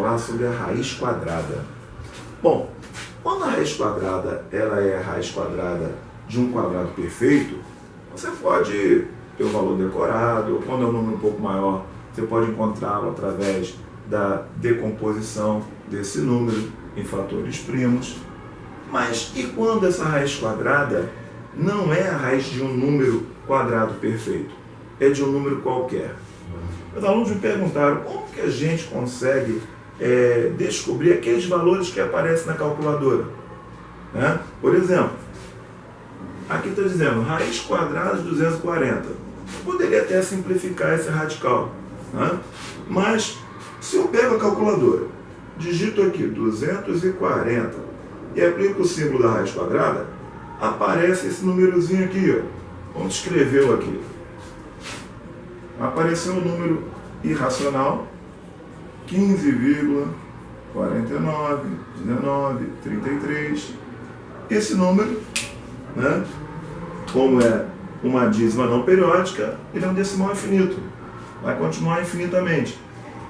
falar sobre a raiz quadrada. Bom, quando a raiz quadrada ela é a raiz quadrada de um quadrado perfeito, você pode ter o valor decorado, ou quando é um número um pouco maior, você pode encontrá-lo através da decomposição desse número em fatores primos. Mas e quando essa raiz quadrada não é a raiz de um número quadrado perfeito? É de um número qualquer. Os alunos me perguntaram como que a gente consegue descobrir aqueles valores que aparecem na calculadora. Né? Por exemplo, aqui está dizendo raiz quadrada de 240. Eu poderia até simplificar esse radical. Né? Mas se eu pego a calculadora, digito aqui 240 e aplico o símbolo da raiz quadrada, aparece esse númerozinho aqui. Ó. Vamos escrevê-lo aqui. Apareceu um número irracional, 15,49,19,33. Esse número, né, como é uma dízima não periódica, ele é um decimal infinito. Vai continuar infinitamente.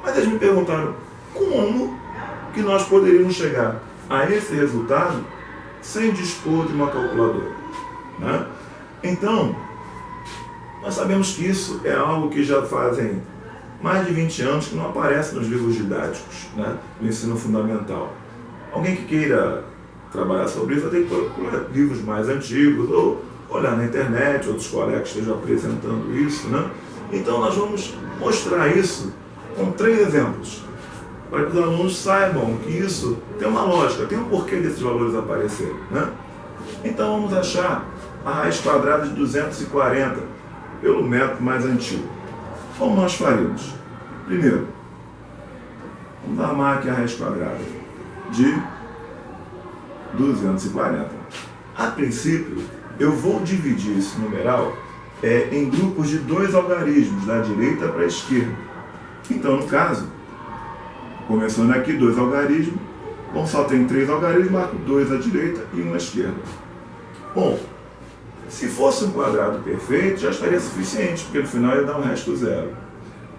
Mas eles me perguntaram como que nós poderíamos chegar a esse resultado sem dispor de uma calculadora. Né? Então, nós sabemos que isso é algo que já fazem mais de 20 anos que não aparece nos livros didáticos, né, do ensino fundamental. Alguém que queira trabalhar sobre isso vai ter que procurar livros mais antigos ou olhar na internet, outros colegas estejam apresentando isso. Né? Então nós vamos mostrar isso com 3 exemplos, para que os alunos saibam que isso tem uma lógica, tem um porquê desses valores aparecerem. Né? Então vamos achar a raiz quadrada de 240 pelo método mais antigo. Como nós faríamos? Primeiro, vamos armar aqui a raiz quadrada de 240. A princípio, eu vou dividir esse numeral em grupos de 2 algarismos, da direita para a esquerda. Então, no caso, começando aqui 2 algarismos, como só tem 3 algarismos, marco 2 à direita e 1 à esquerda. Bom, se fosse um quadrado perfeito, já estaria suficiente, porque no final ia dar um resto zero.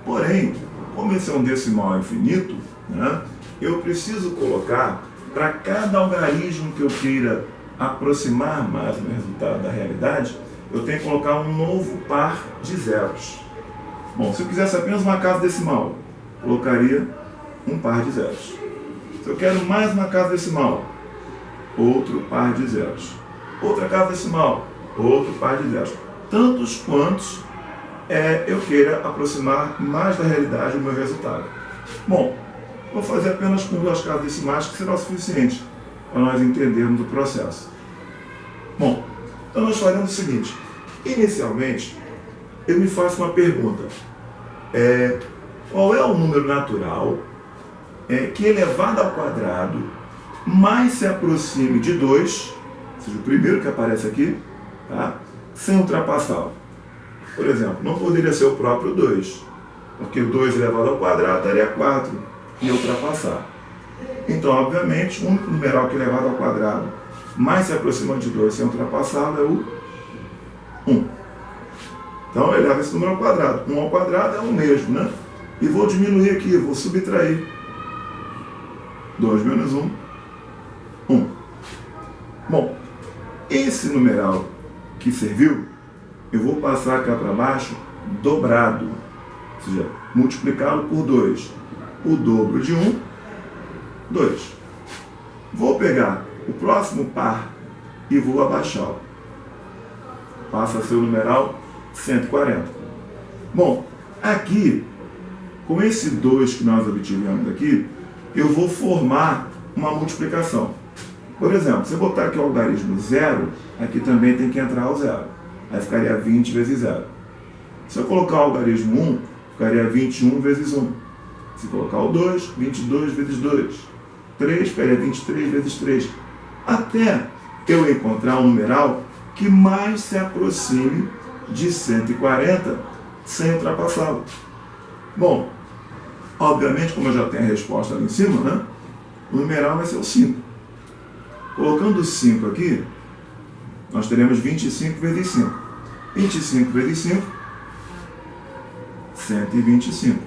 Porém, como esse é um decimal infinito, né, eu preciso colocar, para cada algarismo que eu queira aproximar mais do resultado da realidade, eu tenho que colocar um novo par de zeros. Bom, se eu quisesse apenas uma casa decimal, colocaria um par de zeros. Se eu quero mais uma casa decimal, outro par de zeros. Outra casa decimal, outro par de zeros. Tantos quantos eu queira aproximar mais da realidade do meu resultado. Bom, vou fazer apenas com 2 casas decimais, que será o suficiente para nós entendermos o processo. Bom, então nós faremos o seguinte. Inicialmente, eu me faço uma pergunta. Qual é o número natural que elevado ao quadrado mais se aproxime de 2, ou seja, o primeiro que aparece aqui, tá? Sem ultrapassá-lo? Por exemplo, não poderia ser o próprio 2, porque 2 elevado ao quadrado daria 4, e ultrapassar. Então, obviamente, o único numeral que elevado ao quadrado mais se aproxima de 2 sem ultrapassá-lo é o 1. Então, eu elevo esse número ao quadrado. 1 ao quadrado é o mesmo, né? E vou diminuir aqui, vou subtrair. 2 menos 1, 1. Bom, esse numeral que serviu, eu vou passar cá para baixo dobrado, ou seja, multiplicá-lo por 2. O dobro de 1, 2. Vou pegar o próximo par e vou abaixá-lo. Passa a ser o numeral 140. Bom, aqui, com esse 2 que nós obtivemos aqui, eu vou formar uma multiplicação. Por exemplo, se eu botar aqui o algarismo 0, aqui também tem que entrar o 0. Aí ficaria 20 vezes 0. Se eu colocar o algarismo 1, ficaria 21 vezes 1. Se colocar o 2, 22 vezes 2. 3, ficaria 23 vezes 3. Até eu encontrar um numeral que mais se aproxime de 140 sem ultrapassá-lo. Bom, obviamente, como eu já tenho a resposta ali em cima, né, o numeral vai ser o 5. Colocando o 5 aqui, nós teremos 25 vezes 5. 25 vezes 5, 125.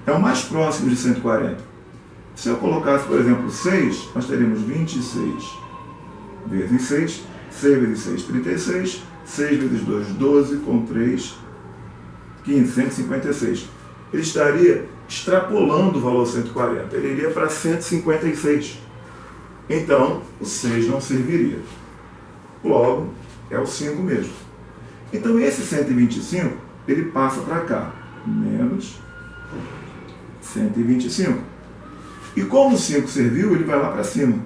É o mais próximo de 140. Se eu colocasse, por exemplo, 6, nós teríamos 26 vezes 6, 6 vezes 6, 36, 6 vezes 2, 12, com 3, 15, 156. Ele estaria extrapolando o valor 140, ele iria para 156. Então, o 6 não serviria. Logo, é o 5 mesmo. Então, esse 125, ele passa para cá, menos 125. E como o 5 serviu, ele vai lá para cima.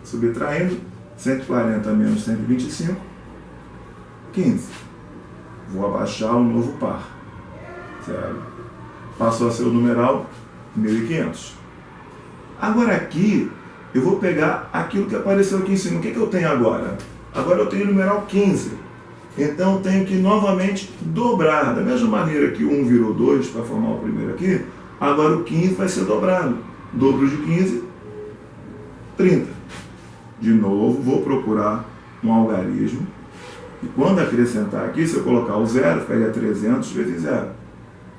Subtraindo, 140 menos 125, 15. Vou abaixar o novo par. Certo? Passou a ser o numeral 1500. Agora aqui, eu vou pegar aquilo que apareceu aqui em cima. O que eu tenho agora? Agora eu tenho o numeral 15. Então eu tenho que novamente dobrar. Da mesma maneira que o 1 virou 2 para formar o primeiro aqui, agora o 15 vai ser dobrado. Dobro de 15, 30. De novo, vou procurar um algarismo. E quando acrescentar aqui, se eu colocar o 0, ficaria 300 vezes 0.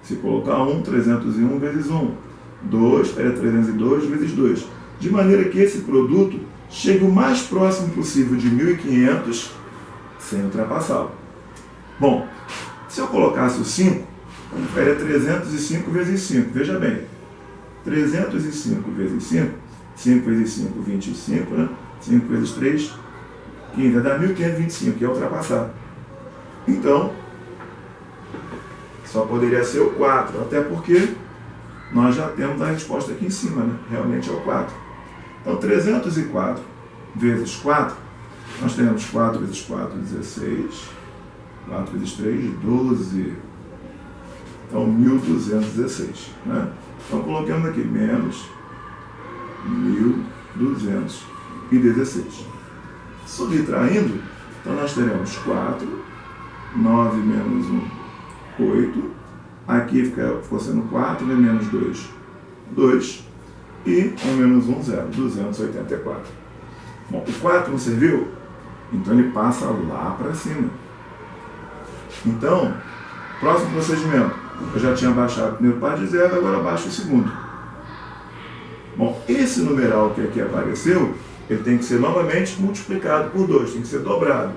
Se colocar 1, 301 vezes 1. 2, ficaria 302 vezes 2. De maneira que esse produto chegue o mais próximo possível de 1500 sem ultrapassá-lo. Bom, se eu colocasse o 5, ficaria 305 vezes 5. Veja bem, 305 vezes 5, 5 vezes 5, 25, né? 5 vezes 3, 15, dá 1525, que é ultrapassar. Então, só poderia ser o 4, até porque nós já temos a resposta aqui em cima, né? Realmente é o 4. Então, 304 vezes 4, nós temos 4 vezes 4, 16. 4 vezes 3, 12. Então, 1216. Né? Então, colocamos aqui menos 1216. Subtraindo, então nós teremos 4, 9 menos 1, 8. Aqui ficou sendo 4, né? Menos 2, 2. E 1 menos 1, 0. 284. Bom, o 4 não serviu? Então ele passa lá para cima. Então, próximo procedimento. Eu já tinha baixado o primeiro par de 0, agora baixo o segundo. Bom, esse numeral que aqui apareceu, ele tem que ser novamente multiplicado por 2, tem que ser dobrado.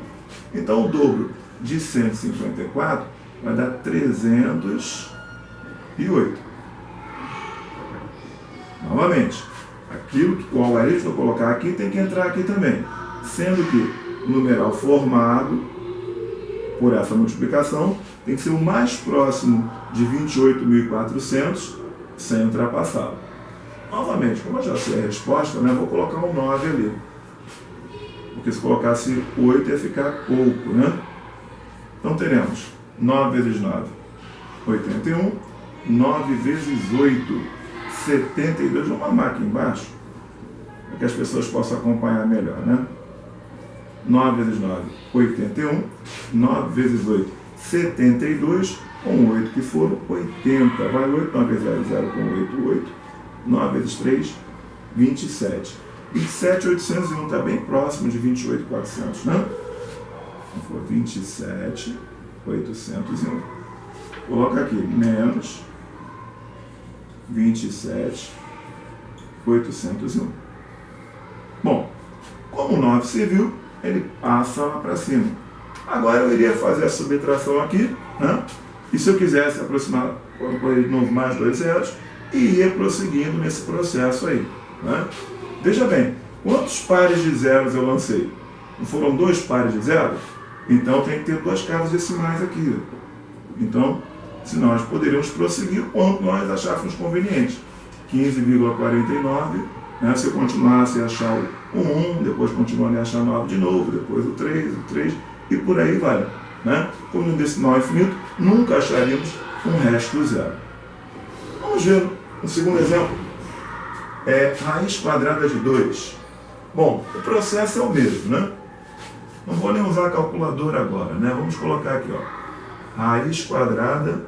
Então o dobro de 154 vai dar 308. Novamente, aquilo que o algarismo que eu colocar aqui tem que entrar aqui também. Sendo que o numeral formado por essa multiplicação tem que ser o mais próximo de 28.400 sem ultrapassá-lo. Novamente, como eu já sei a resposta, né, vou colocar um 9 ali. Porque se colocasse 8 ia ficar pouco, né? Então teremos 9 vezes 9, 81. 9 vezes 8, 72. Vamos armar aqui embaixo, para que as pessoas possam acompanhar melhor, né? 9 vezes 9, 81. 9 vezes 8, 72. Com 8 que foram, 80. Vai 8, 9 vezes 0, 0 com 8, 8. 9 vezes 3, 27. 27.801, está bem próximo de 28.400, né? Então, for 27.801. Coloca aqui, menos 27.801. Bom, como o 9 serviu, ele passa lá para cima. Agora eu iria fazer a subtração aqui, né? E se eu quisesse aproximar, colocar de novo mais 2 zeros, e ia prosseguindo nesse processo aí, né? Veja bem, quantos pares de zeros eu lancei? Não foram 2 pares de zeros? Então tem que ter 2 casas decimais aqui. Então, se nós poderíamos prosseguir o quanto nós achássemos conveniente. 15,49, né? Se eu continuasse a achar o 1, depois continuando a achar 9 de novo, depois o 3, e por aí vai, né? Como no decimal infinito, nunca acharíamos um resto zero. Vamos ver um segundo exemplo. Raiz quadrada de 2. Bom, o processo é o mesmo, né? Não vou nem usar a calculadora agora, né? Vamos colocar aqui, ó, raiz quadrada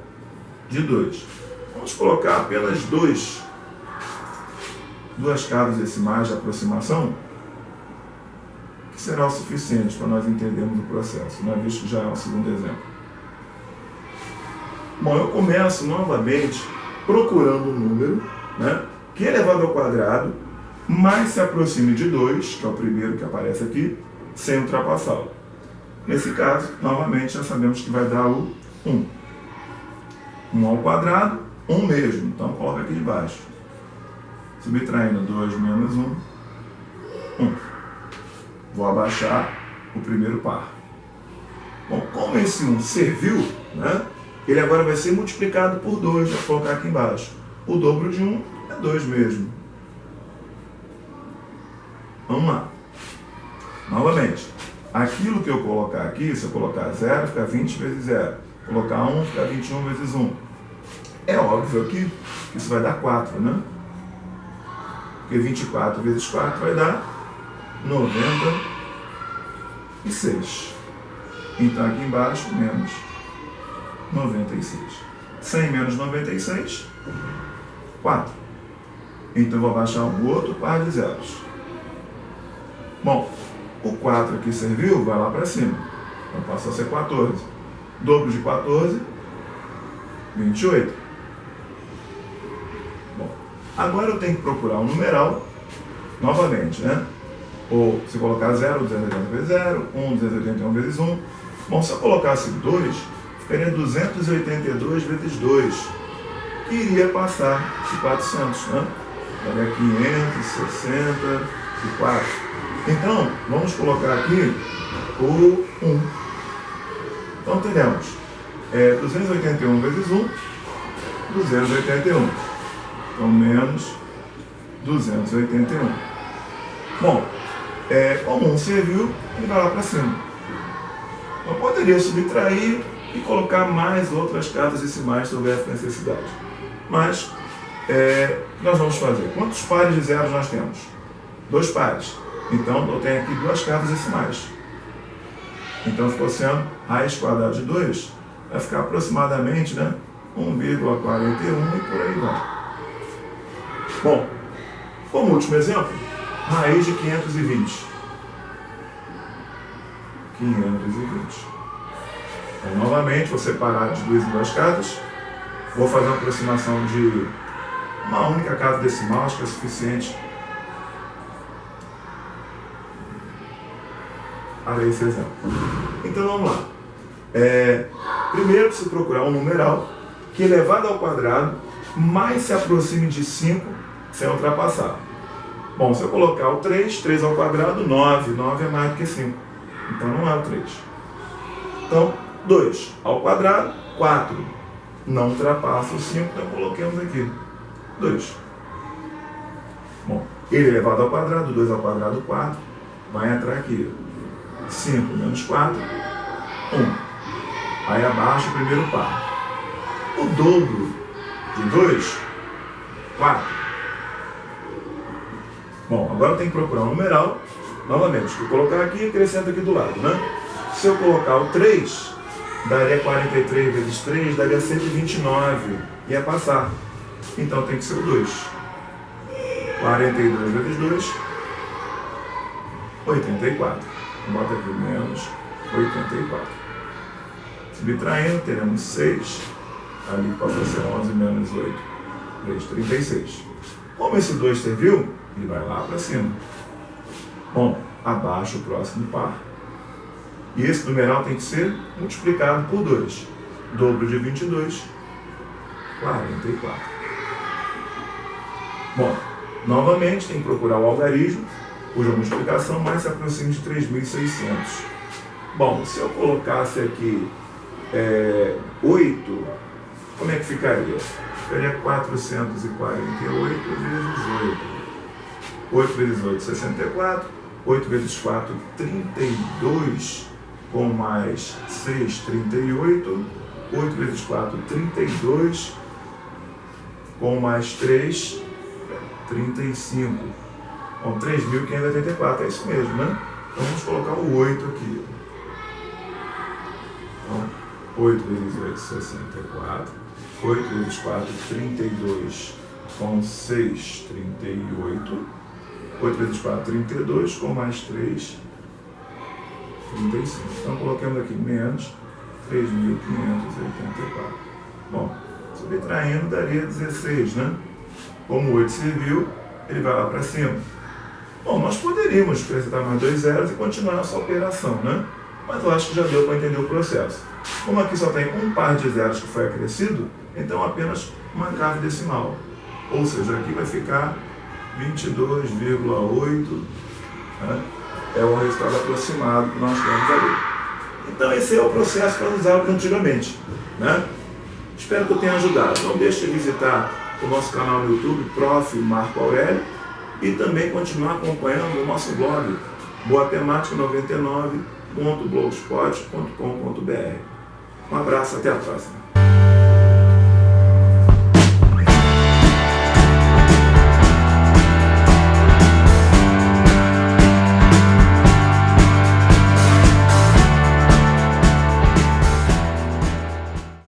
de 2. Vamos colocar apenas 2 casas decimais de aproximação, que será o suficiente para nós entendermos o processo, né? Visto que já é um segundo exemplo. Bom, eu começo novamente procurando um número, né, que elevado ao quadrado mais se aproxime de 2, que é o primeiro que aparece aqui, sem ultrapassá-lo. Nesse caso, novamente, já sabemos que vai dar o 1. 1 ao quadrado, 1 mesmo. Então, coloca aqui debaixo. Subtraindo 2 menos 1, 1. Vou abaixar o primeiro par. Bom, como esse 1 serviu, né, ele agora vai ser multiplicado por 2. Vou colocar aqui embaixo. O dobro de 1 é 2 mesmo. Vamos lá. Novamente. Aquilo que eu colocar aqui, se eu colocar 0, fica 20 vezes 0. Colocar 1, fica 21 vezes 1. É óbvio aqui que isso vai dar 4, né? Porque 24 vezes 4 vai dar 96. Então aqui embaixo, menos 96. 100 menos 96, 4. Então eu vou abaixar um outro par de zeros. Bom, o 4 aqui serviu, vai lá para cima. Então passa a ser 14. Dobro de 14, 28. Bom, agora eu tenho que procurar um numeral, novamente, né? Ou se colocar 0, 280 vezes 0, 1, 281 vezes 1. Bom, se eu colocasse 2, ficaria 282 vezes 2, que iria passar de 400, né? Daria 564. Então, vamos colocar aqui o 1. Então, teremos 281 vezes 1, 281. Então, menos 281. Bom, como 1 serviu, ele vai lá para cima. Eu poderia subtrair e colocar mais outras casas decimais se houvesse necessidade. Mas, nós vamos fazer. Quantos pares de zeros nós temos? 2 pares. Então, eu tenho aqui 2 casas decimais. Então, ficou sendo raiz quadrada de 2, vai ficar aproximadamente, né, 1,41 e por aí vai. Bom, como último exemplo, raiz de 520. 520. Então, novamente, vou separar de 2 em 2 casas. Vou fazer uma aproximação de uma única casa decimal, acho que é suficiente para esse exemplo. Então vamos lá. Primeiro preciso procurar um numeral que elevado ao quadrado mais se aproxime de 5 sem ultrapassar. Bom, se eu colocar o 3, 3 ao quadrado, 9. 9 é mais do que 5. Então não é o 3. Então, 2 ao quadrado, 4. Não ultrapassa o 5, então coloquemos aqui 2. Bom, ele elevado ao quadrado, 2 ao quadrado, 4. Vai entrar aqui. 5 menos 4, 1. Aí abaixo o primeiro par. O dobro de 2, 4. Bom, agora eu tenho que procurar um numeral. Novamente, vou colocar aqui e acrescento aqui do lado, né? Se eu colocar o 3, daria 43 vezes 3, daria 129. Ia passar. Então tem que ser o 2. 42 vezes 2, 84. Bota aqui menos 84. Subtraindo, teremos 6. Ali passa a ser 11 menos 8. 3, 36. Como esse 2 serviu, ele vai lá para cima. Bom, abaixo o próximo par. E esse numeral tem que ser multiplicado por 2. Dobro de 22, 44. Bom, novamente tem que procurar o algarismo, cuja multiplicação mais se aproxima de 3.600. Bom, se eu colocasse aqui 8, como é que ficaria? Ficaria 448 vezes 8. 8 vezes 8, 64. 8 vezes 4, 32. Com mais 6, 38. 8 vezes 4, 32. Com mais 3, 35. Com 3.584, é isso mesmo, né? Então vamos colocar o 8 aqui. Então, 8 vezes 8, 64. 8 vezes 4, 32. Com 6, 38. 8 vezes 4, 32. Com mais 3, 35. Então coloquemos aqui menos 3.584. Bom, Subtraindo daria 16, né? Como o 8 serviu, ele vai lá para cima. Bom, nós poderíamos acrescentar mais 2 zeros e continuar essa operação, né? Mas eu acho que já deu para entender o processo. Como aqui só tem um par de zeros que foi acrescido, então apenas uma clave decimal. Ou seja, aqui vai ficar 22,8, né? É o resultado aproximado que nós temos ali. Então esse é o processo que nós usávamos antigamente, né? Espero que eu tenha ajudado. Não deixe de visitar o nosso canal no YouTube, Prof. Marco Aurélio, e também continuar acompanhando o nosso blog, boatemática99.blogspot.com.br. Um abraço, até a próxima.